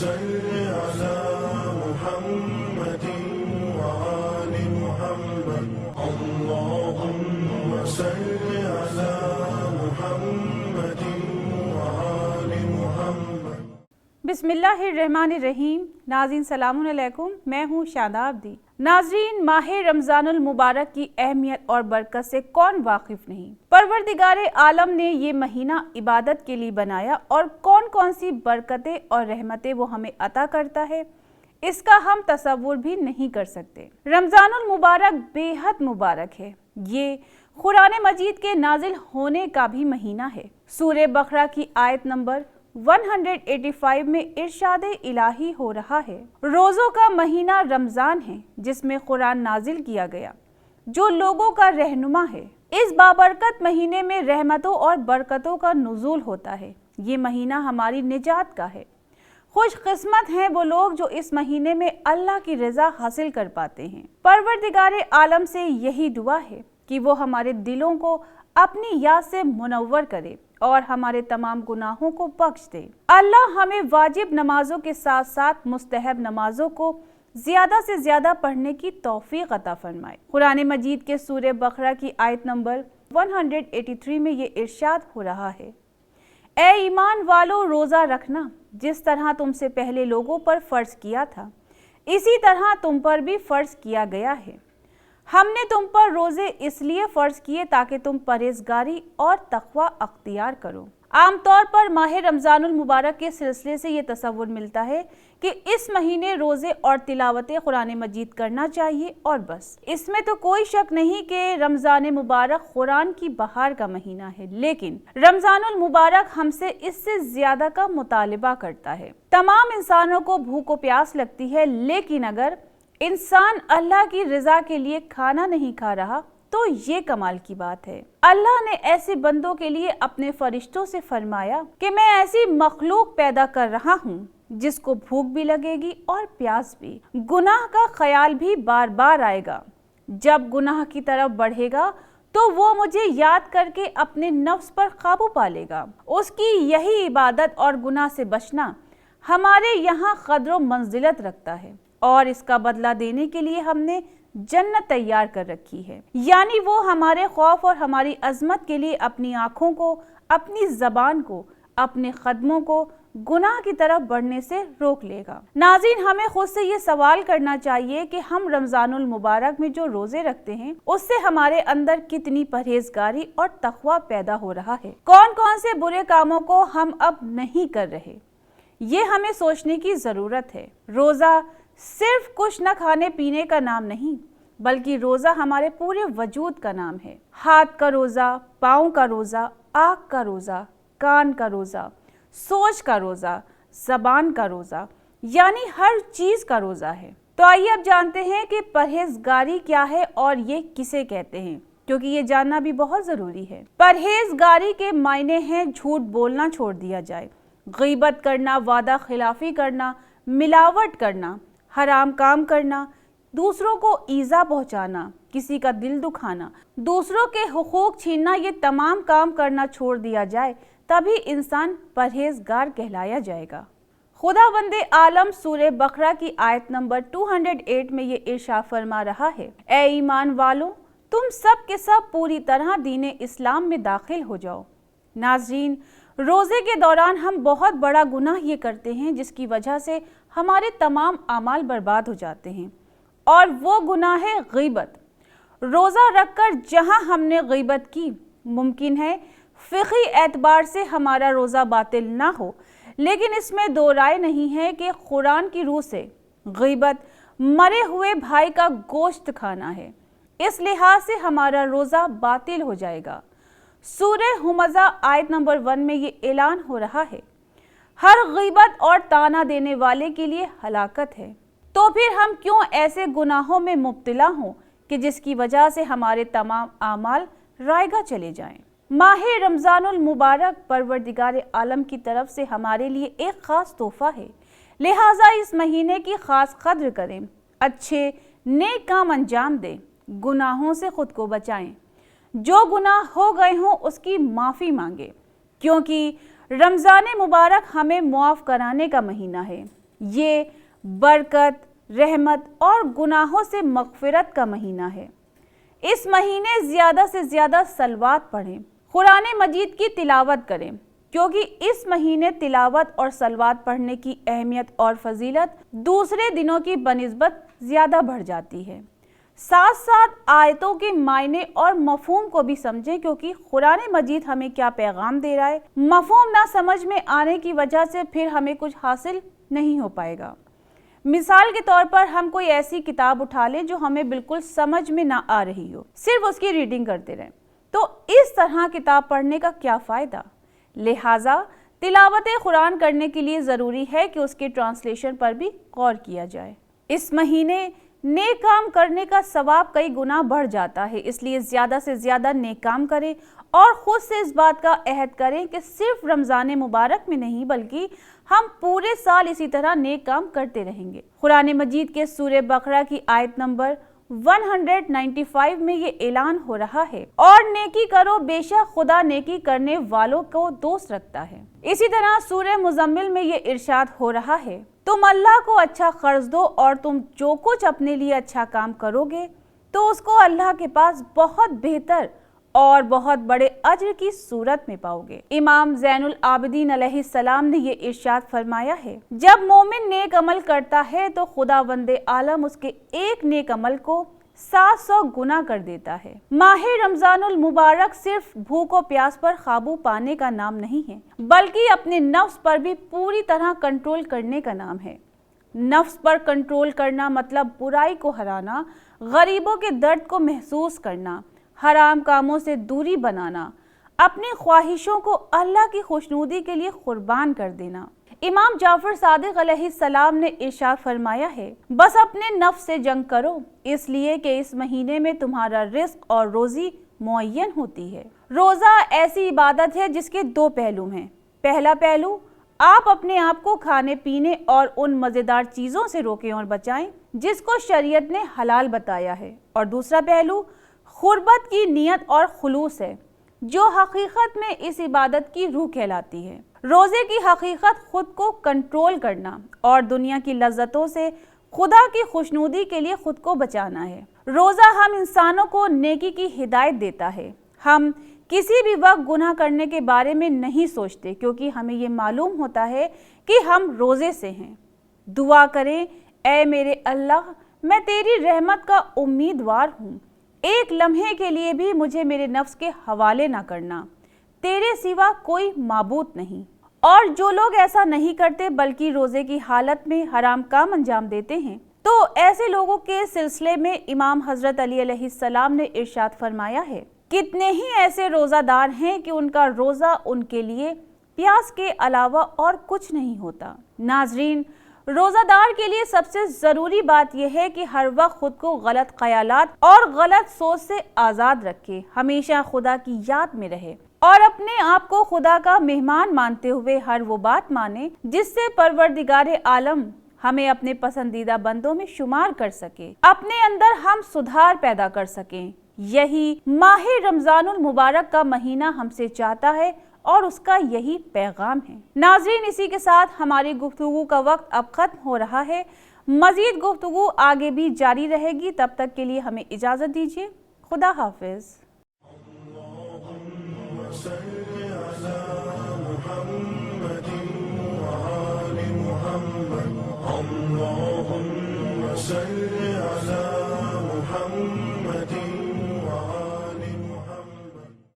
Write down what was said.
صل على محمد وآل محمد اللهم صل على محمد وآل محمد۔ بسم اللہ الرحمن الرحیم۔ ناظرین سلام علیکم، میں ہوں شاداب دی۔ ناظرین، ماہ رمضان المبارک کی اہمیت اور برکت سے کون واقف نہیں؟ پروردگار عالم نے یہ مہینہ عبادت کے لیے بنایا اور کون کون سی برکتیں اور رحمتیں وہ ہمیں عطا کرتا ہے، اس کا ہم تصور بھی نہیں کر سکتے۔ رمضان المبارک بے حد مبارک ہے۔ یہ قرآن مجید کے نازل ہونے کا بھی مہینہ ہے۔ سورہ بقرہ کی آیت نمبر 185 میں ارشاد الہی ہو رہا ہے، روزوں کا مہینہ رمضان ہے جس میں قرآن نازل کیا گیا، جو لوگوں کا رہنما ہے۔ اس بابرکت مہینے میں رحمتوں اور برکتوں کا نزول ہوتا ہے۔ یہ مہینہ ہماری نجات کا ہے۔ خوش قسمت ہیں وہ لوگ جو اس مہینے میں اللہ کی رضا حاصل کر پاتے ہیں۔ پروردگار عالم سے یہی دعا ہے کہ وہ ہمارے دلوں کو اپنی یاد سے منور کرے اور ہمارے تمام گناہوں کو بخش دے۔ اللہ ہمیں واجب نمازوں کے ساتھ ساتھ مستحب نمازوں کو زیادہ سے زیادہ پڑھنے کی توفیق عطا فرمائے۔ قرآن مجید کے سورہ بقرہ کی آیت نمبر 183 میں یہ ارشاد ہو رہا ہے، اے ایمان والو، روزہ رکھنا جس طرح تم سے پہلے لوگوں پر فرض کیا تھا، اسی طرح تم پر بھی فرض کیا گیا ہے۔ ہم نے تم پر روزے اس لیے فرض کیے تاکہ تم پرہیزگاری اور تقوی اختیار کرو۔ عام طور پر ماہ رمضان المبارک کے سلسلے سے یہ تصور ملتا ہے کہ اس مہینے روزے اور تلاوت قرآن مجید کرنا چاہیے اور بس۔ اس میں تو کوئی شک نہیں کہ رمضان مبارک قرآن کی بہار کا مہینہ ہے، لیکن رمضان المبارک ہم سے اس سے زیادہ کا مطالبہ کرتا ہے۔ تمام انسانوں کو بھوک و پیاس لگتی ہے، لیکن اگر انسان اللہ کی رضا کے لیے کھانا نہیں کھا رہا تو یہ کمال کی بات ہے۔ اللہ نے ایسے بندوں کے لیے اپنے فرشتوں سے فرمایا کہ میں ایسی مخلوق پیدا کر رہا ہوں جس کو بھوک بھی لگے گی اور پیاس بھی، گناہ کا خیال بھی بار بار آئے گا۔ جب گناہ کی طرف بڑھے گا تو وہ مجھے یاد کر کے اپنے نفس پر قابو پا لے گا۔ اس کی یہی عبادت اور گناہ سے بچنا ہمارے یہاں قدر و منزلت رکھتا ہے، اور اس کا بدلہ دینے کے لیے ہم نے جنت تیار کر رکھی ہے۔ یعنی وہ ہمارے خوف اور ہماری عظمت کے لیے اپنی آنکھوں کو، اپنی زبان کو، اپنے قدموں کو گناہ کی طرف بڑھنے سے روک لے گا۔ ناظرین، ہمیں خود سے یہ سوال کرنا چاہیے کہ ہم رمضان المبارک میں جو روزے رکھتے ہیں اس سے ہمارے اندر کتنی پرہیزگاری اور تقوی پیدا ہو رہا ہے۔ کون کون سے برے کاموں کو ہم اب نہیں کر رہے، یہ ہمیں سوچنے کی ضرورت ہے۔ روزہ صرف کچھ نہ کھانے پینے کا نام نہیں، بلکہ روزہ ہمارے پورے وجود کا نام ہے۔ ہاتھ کا روزہ، پاؤں کا روزہ، آنکھ کا روزہ، کان کا روزہ، سوچ کا روزہ، زبان کا روزہ، یعنی ہر چیز کا روزہ ہے۔ تو آئیے اب جانتے ہیں کہ پرہیزگاری کیا ہے اور یہ کسے کہتے ہیں، کیونکہ یہ جاننا بھی بہت ضروری ہے۔ پرہیزگاری کے معنی ہیں جھوٹ بولنا چھوڑ دیا جائے، غیبت کرنا، وعدہ خلافی کرنا، ملاوٹ کرنا، حرام کام کرنا، دوسروں کو ایذا پہنچانا، کسی کا دل دکھانا، دوسروں کے حقوق چھیننا، یہ تمام کام کرنا چھوڑ دیا جائے، تبھی انسان پرہیزگار کہلایا جائے گا۔ خداوند عالم سورہ بقرہ کی آیت نمبر 208 میں یہ ارشاد فرما رہا ہے، اے ایمان والو، تم سب کے سب پوری طرح دین اسلام میں داخل ہو جاؤ۔ ناظرین، روزے کے دوران ہم بہت بڑا گناہ یہ کرتے ہیں جس کی وجہ سے ہمارے تمام اعمال برباد ہو جاتے ہیں، اور وہ گناہ ہے غیبت۔ روزہ رکھ کر جہاں ہم نے غیبت کی، ممکن ہے فقہی اعتبار سے ہمارا روزہ باطل نہ ہو، لیکن اس میں دو رائے نہیں ہے کہ قرآن کی روح سے غیبت مرے ہوئے بھائی کا گوشت کھانا ہے، اس لحاظ سے ہمارا روزہ باطل ہو جائے گا۔ سورہ ہمزہ آیت نمبر 1 میں یہ اعلان ہو رہا ہے، ہر غیبت اور طعنہ دینے والے کے لیے ہلاکت ہے۔ تو پھر ہم کیوں ایسے گناہوں میں مبتلا ہوں کہ جس کی وجہ سے ہمارے تمام اعمال رائگاں چلے جائیں۔ ماہ رمضان المبارک پروردگار عالم کی طرف سے ہمارے لیے ایک خاص تحفہ ہے، لہٰذا اس مہینے کی خاص قدر کریں، اچھے نیک کام انجام دیں، گناہوں سے خود کو بچائیں، جو گناہ ہو گئے ہوں اس کی معافی مانگیں، کیونکہ رمضان مبارک ہمیں معاف کرانے کا مہینہ ہے۔ یہ برکت، رحمت اور گناہوں سے مغفرت کا مہینہ ہے۔ اس مہینے زیادہ سے زیادہ صلوات پڑھیں، قرآن مجید کی تلاوت کریں، کیونکہ اس مہینے تلاوت اور صلوات پڑھنے کی اہمیت اور فضیلت دوسرے دنوں کی بنسبت زیادہ بڑھ جاتی ہے۔ ساتھ ساتھ آیتوں کے معنی اور مفہوم کو بھی سمجھیں، کیونکہ قرآن مجید ہمیں کیا پیغام دے رہا ہے، مفہوم نہ سمجھ میں آنے کی وجہ سے پھر ہمیں کچھ حاصل نہیں ہو پائے گا۔ مثال کے طور پر ہم کوئی ایسی کتاب اٹھا لیں جو ہمیں بالکل سمجھ میں نہ آ رہی ہو، صرف اس کی ریڈنگ کرتے رہیں، تو اس طرح کتاب پڑھنے کا کیا فائدہ؟ لہٰذا تلاوت قرآن کرنے کے لیے ضروری ہے کہ اس کے ٹرانسلیشن پر بھی غور کیا جائے۔ اس مہینے نیک کام کرنے کا ثواب کئی گنا بڑھ جاتا ہے، اس لیے زیادہ سے زیادہ نیک کام کریں اور خود سے اس بات کا عہد کریں کہ صرف رمضان مبارک میں نہیں بلکہ ہم پورے سال اسی طرح نیک کام کرتے رہیں گے۔ قرآن مجید کے سورہ بقرہ کی آیت نمبر 195 میں یہ اعلان ہو رہا ہے، اور نیکی کرو، بے شک خدا نیکی کرنے والوں کو دوست رکھتا ہے۔ اسی طرح سورہ مزمل میں یہ ارشاد ہو رہا ہے، تم اللہ کو اچھا قرض دو اور تم جو کچھ اپنے لیے اچھا کام کرو گے تو اس کو اللہ کے پاس بہت بہتر اور بہت بڑے اجر کی صورت میں پاؤ گے۔ امام زین العابدین علیہ السلام نے یہ ارشاد فرمایا ہے، جب مومن نیک عمل کرتا ہے تو خداوند عالم اس کے ایک نیک عمل کو 700 گنا کر دیتا ہے۔ ماہ رمضان المبارک صرف بھوک و پیاس پر قابو پانے کا نام نہیں ہے، بلکہ اپنے نفس پر بھی پوری طرح کنٹرول کرنے کا نام ہے۔ نفس پر کنٹرول کرنا مطلب برائی کو ہرانا، غریبوں کے درد کو محسوس کرنا، حرام کاموں سے دوری بنانا، اپنی خواہشوں کو اللہ کی خوشنودی کے لیے قربان کر دینا۔ امام جعفر صادق علیہ السلام نے ارشاد فرمایا ہے، بس اپنے نفس سے جنگ کرو، اس لیے کہ اس مہینے میں تمہارا رزق اور روزی معین ہوتی ہے۔ روزہ ایسی عبادت ہے جس کے دو پہلو ہیں۔ پہلا پہلو، آپ اپنے آپ کو کھانے پینے اور ان مزیدار چیزوں سے روکیں اور بچائیں جس کو شریعت نے حلال بتایا ہے، اور دوسرا پہلو قربت کی نیت اور خلوص ہے، جو حقیقت میں اس عبادت کی روح کہلاتی ہے۔ روزے کی حقیقت خود کو کنٹرول کرنا اور دنیا کی لذتوں سے خدا کی خوشنودی کے لیے خود کو بچانا ہے۔ روزہ ہم انسانوں کو نیکی کی ہدایت دیتا ہے۔ ہم کسی بھی وقت گناہ کرنے کے بارے میں نہیں سوچتے، کیونکہ ہمیں یہ معلوم ہوتا ہے کہ ہم روزے سے ہیں۔ دعا کریں، اے میرے اللہ، میں تیری رحمت کا امیدوار ہوں، ایک لمحے کے لیے بھی مجھے میرے نفس کے حوالے نہ کرنا، تیرے سوا کوئی معبود نہیں۔ اور جو لوگ ایسا نہیں کرتے بلکہ روزے کی حالت میں حرام کام انجام دیتے ہیں، تو ایسے لوگوں کے سلسلے میں امام حضرت علی علیہ السلام نے ارشاد فرمایا ہے، کتنے ہی ایسے روزہ دار ہیں کہ ان کا روزہ ان کے لیے پیاس کے علاوہ اور کچھ نہیں ہوتا۔ ناظرین، روزہ دار کے لیے سب سے ضروری بات یہ ہے کہ ہر وقت خود کو غلط خیالات اور غلط سوچ سے آزاد رکھے، ہمیشہ خدا کی یاد میں رہے اور اپنے آپ کو خدا کا مہمان مانتے ہوئے ہر وہ بات مانے جس سے پروردگار عالم ہمیں اپنے پسندیدہ بندوں میں شمار کر سکے، اپنے اندر ہم سدھار پیدا کر سکیں۔ یہی ماہ رمضان المبارک کا مہینہ ہم سے چاہتا ہے اور اس کا یہی پیغام ہے۔ ناظرین، اسی کے ساتھ ہماری گفتگو کا وقت اب ختم ہو رہا ہے۔ مزید گفتگو آگے بھی جاری رہے گی، تب تک کے لیے ہمیں اجازت دیجیے۔ خدا حافظ۔ اللهم صل